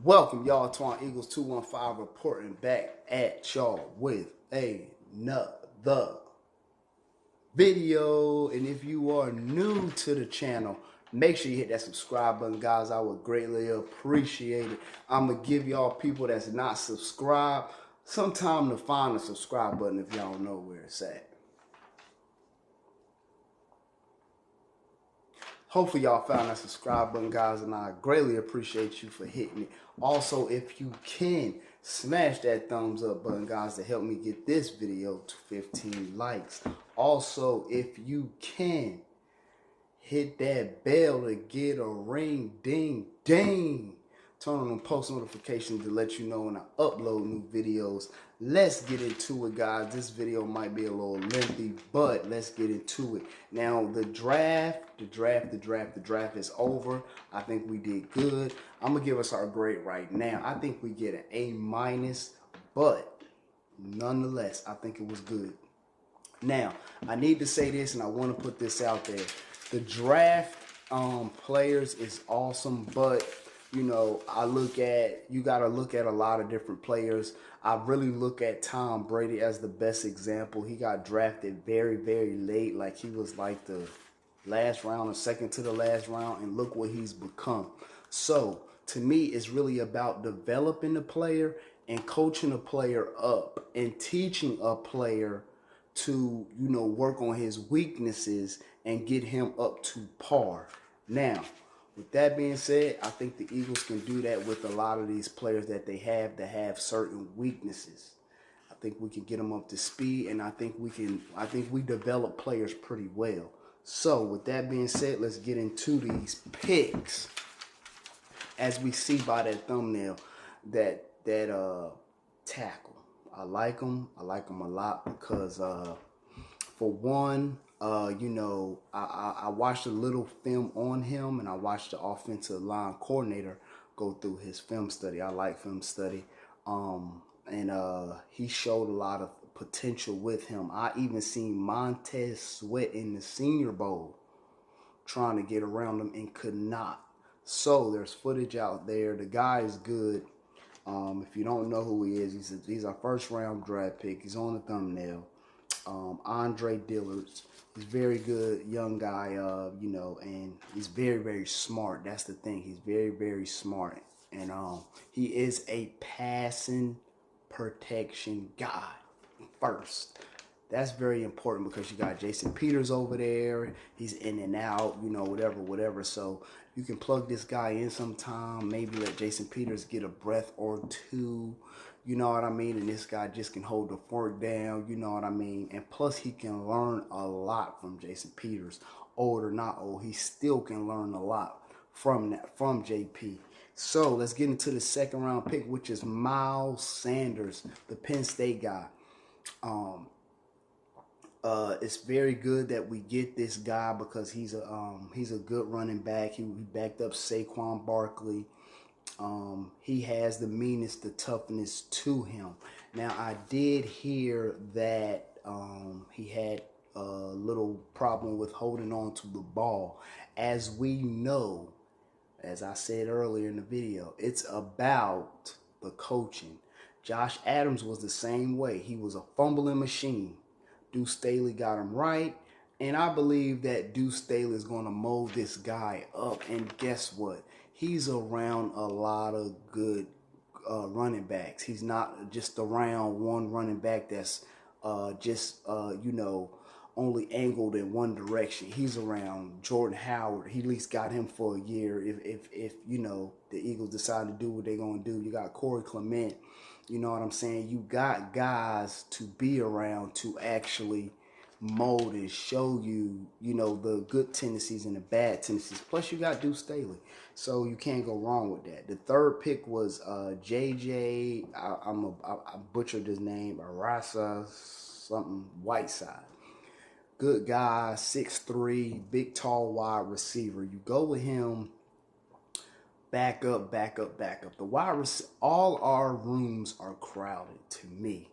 Welcome y'all to our Eagles 215 reporting back at y'all with another video. And if you are new to the channel, make sure you hit that subscribe button, guys. I would greatly appreciate it. I'm gonna give y'all people that's not subscribed some time to find the subscribe button if y'all know where it's at. Hopefully y'all found that subscribe button, guys, and I greatly appreciate you for hitting it. Also, if you can, smash that thumbs up button, guys, to help me get this video to 15 likes. Also, if you can, hit that bell to get a ring, ding, ding. Turn on post notifications to let you know when I upload new videos. Let's get into it, guys. This video might be a little lengthy, but let's get into it. Now, the draft is over. I think we did good. I'm going to give us our grade right now. I think we get an A-, but nonetheless, I think it was good. Now, I need to say this, and I want to put this out there. The draft players is awesome, but you know, you got to look at a lot of different players. I really look at Tom Brady as the best example. He got drafted very, very late. Like he was like the last round or second to the last round. And look what he's become. So to me, it's really about developing the player and coaching a player up and teaching a player to, you know, work on his weaknesses and get him up to par. Now, with that being said, I think the Eagles can do that with a lot of these players that they have certain weaknesses. I think we can get them up to speed, and I think we develop players pretty well. So with that being said, let's get into these picks. As we see by that thumbnail, that tackle. I like him. I like him a lot because for one, you know, I watched a little film on him, and I watched the offensive line coordinator go through his film study. I like film study. And he showed a lot of potential with him. I even seen Montez Sweat in the Senior Bowl trying to get around him and could not. So there's footage out there. The guy is good. If you don't know who he is, he's our first round draft pick. He's on the thumbnail. Andre Dillard's. He's very good, young guy, you know, and he's very, very smart. That's the thing. He's very, very smart. And he is a passing protection guy first. That's very important because you got Jason Peters over there. He's in and out, you know, whatever. So you can plug this guy in sometime. Maybe let Jason Peters get a breath or two. You know what I mean? And this guy just can hold the fork down. You know what I mean? And plus, he can learn a lot from Jason Peters. Old or not old, he still can learn a lot from JP. So let's get into the second round pick, which is Miles Sanders, the Penn State guy. It's very good that we get this guy because he's a good running back. He backed up Saquon Barkley. He has the meanness, the toughness to him. Now, I did hear that he had a little problem with holding on to the ball. As we know, as I said earlier in the video, it's about the coaching. Josh Adams was the same way. He was a fumbling machine. Deuce Staley got him right. And I believe that Deuce Staley is going to mold this guy up. And guess what? He's around a lot of good running backs. He's not just around one running back that's you know, only angled in one direction. He's around Jordan Howard. He at least got him for a year. If you know, the Eagles decide to do what they're going to do. You got Corey Clement. You know what I'm saying? You got guys to be around to actually mold and show you, you know, the good tendencies and the bad tendencies. Plus, you got Deuce Staley. So you can't go wrong with that. The third pick was JJ, I butchered his name, Arasa something Whiteside. Good guy, 6'3", big, tall, wide receiver. You go with him. Back up. The wide receiver, all our rooms are crowded to me.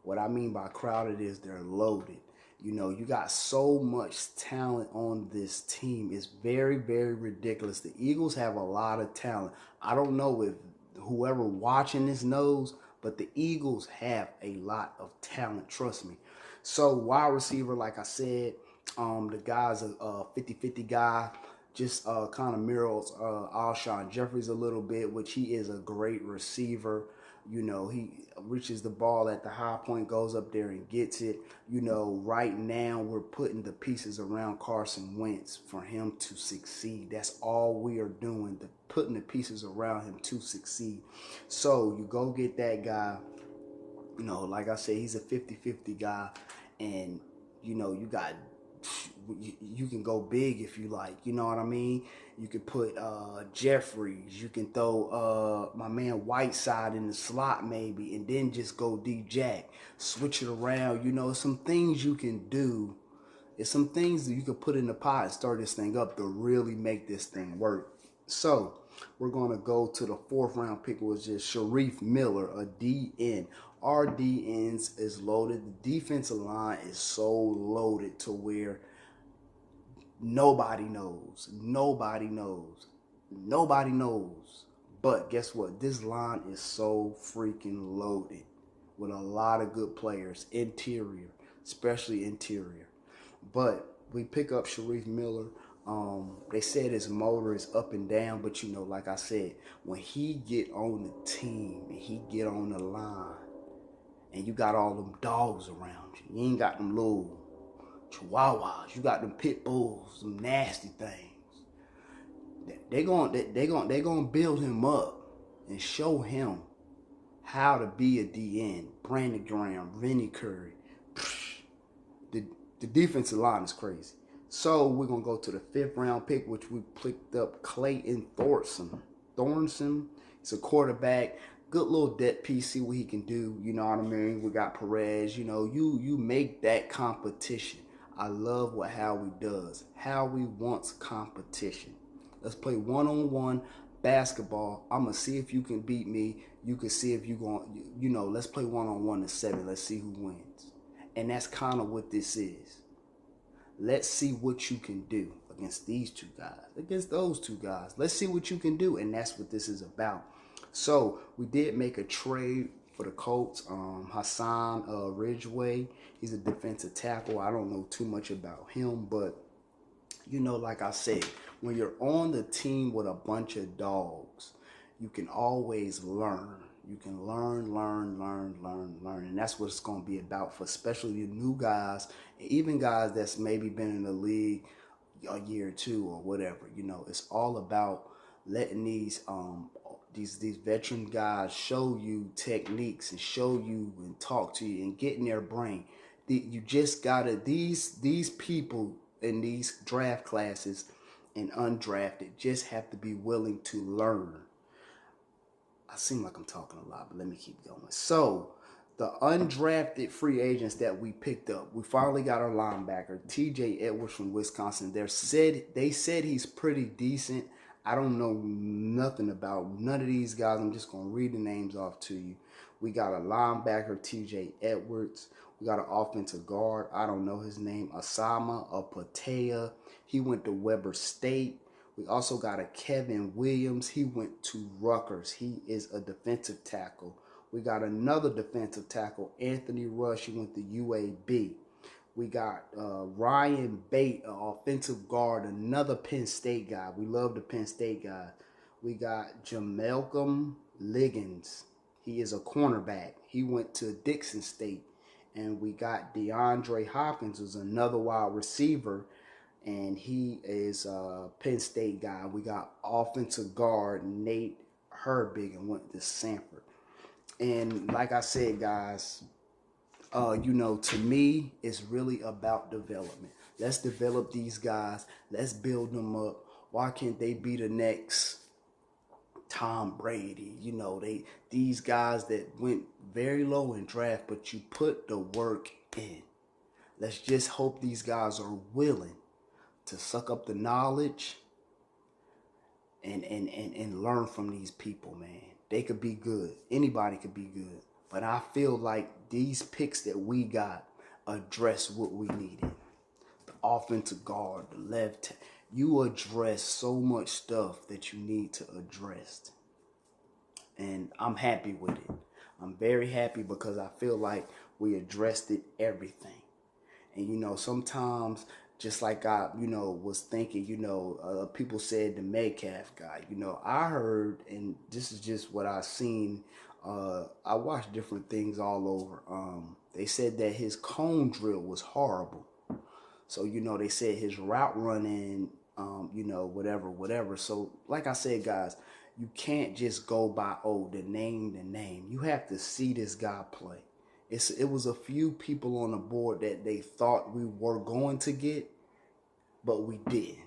What I mean by crowded is they're loaded. You know, you got so much talent on this team. It's very, very ridiculous. The Eagles have a lot of talent. I don't know if whoever watching this knows, but the Eagles have a lot of talent, trust me. So wide receiver, like I said, the guy's a 50-50 guy. Just kind of mirrors Alshon Jeffries a little bit, which he is a great receiver. You know, he reaches the ball at the high point, goes up there and gets it. You know, right now we're putting the pieces around Carson Wentz for him to succeed. That's all we are doing, putting the pieces around him to succeed. So you go get that guy. You know, like I said, he's a 50-50 guy. And, you know, you can go big if you like. You know what I mean? You can put Jeffries. You can throw my man Whiteside in the slot maybe, and then just go D-Jack. Switch it around. You know, some things you can do. It's some things that you can put in the pot and start this thing up to really make this thing work. So we're going to go to the 4th round pick, which is Sharif Miller, a DN. Our DNs is loaded. The defensive line is so loaded to where nobody knows. Nobody knows. Nobody knows. But guess what? This line is so freaking loaded with a lot of good players. Interior, especially interior. But we pick up Sharif Miller. They said his motor is up and down, but you know, like I said, when he get on the team and he get on the line, and you got all them dogs around you, you ain't got them little chihuahuas, you got them pit bulls, some nasty things. They gonna build him up and show him how to be a DN. Brandon Graham, Vinny Curry. The defensive line is crazy. So we're going to go to the 5th round pick, which we picked up Clayton Thornton. He's a quarterback. Good little depth piece, see what he can do. You know what I mean? We got Perez. You know, you make that competition. I love what Howie does. Howie wants competition. Let's play one-on-one basketball. I'm going to see if you can beat me. You can see if you're going, you know, let's play one-on-one to 7. Let's see who wins. And that's kind of what this is. Let's see what you can do against these 2 guys, against those 2 guys. Let's see what you can do, and that's what this is about. So we did make a trade for the Colts. Hassan Ridgeway, he's a defensive tackle. I don't know too much about him, but, you know, like I said, when you're on the team with a bunch of dogs, you can always learn. You can learn. And that's what it's going to be about for especially the new guys, and even guys that's maybe been in the league a year or 2 or whatever. You know, it's all about letting these veteran guys show you techniques and show you and talk to you and get in their brain. You just got to, these people in these draft classes and undrafted just have to be willing to learn. I seem like I'm talking a lot, but let me keep going. So, the undrafted free agents that we picked up, we finally got our linebacker, TJ Edwards from Wisconsin. They said he's pretty decent. I don't know nothing about none of these guys. I'm just going to read the names off to you. We got a linebacker, TJ Edwards. We got an offensive guard. I don't know his name. Osama Apatea. He went to Weber State. We also got a Kevin Williams. He went to Rutgers. He is a defensive tackle. We got another defensive tackle, Anthony Rush. He went to UAB. We got Ryan Bate, an offensive guard, another Penn State guy. We love the Penn State guy. We got Jamalcolm Liggins. He is a cornerback. He went to Dixon State. And we got DeAndre Hopkins, who's another wide receiver, and he is a Penn State guy. We got offensive guard Nate Herbig and went to Sanford. And like I said, guys, you know, to me, it's really about development. Let's develop these guys. Let's build them up. Why can't they be the next Tom Brady? You know, these guys that went very low in draft, but you put the work in. Let's just hope these guys are willing to suck up the knowledge and learn from these people, man. They could be good. Anybody could be good. But I feel like these picks that we got address what we needed. The offensive guard, the left. You address so much stuff that you need to address. and I'm happy with it. I'm very happy because I feel like we addressed everything. And you know, sometimes, just like I, was thinking, people said the Metcalf guy. You know, I heard, and this is just what I seen. I watched different things all over. They said that his cone drill was horrible. So, they said his route running, whatever. So, like I said, guys, you can't just go by, the name. You have to see this guy play. It was a few people on the board that they thought we were going to get, but we didn't.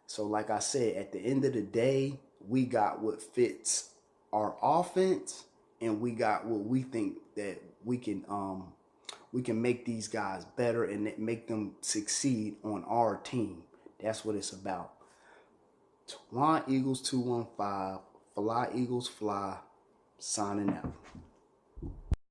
So, like I said, at the end of the day, we got what fits our offense, and we got what we think that we can make these guys better and make them succeed on our team. That's what it's about. Fly Eagles 215, Fly Eagles Fly, signing out.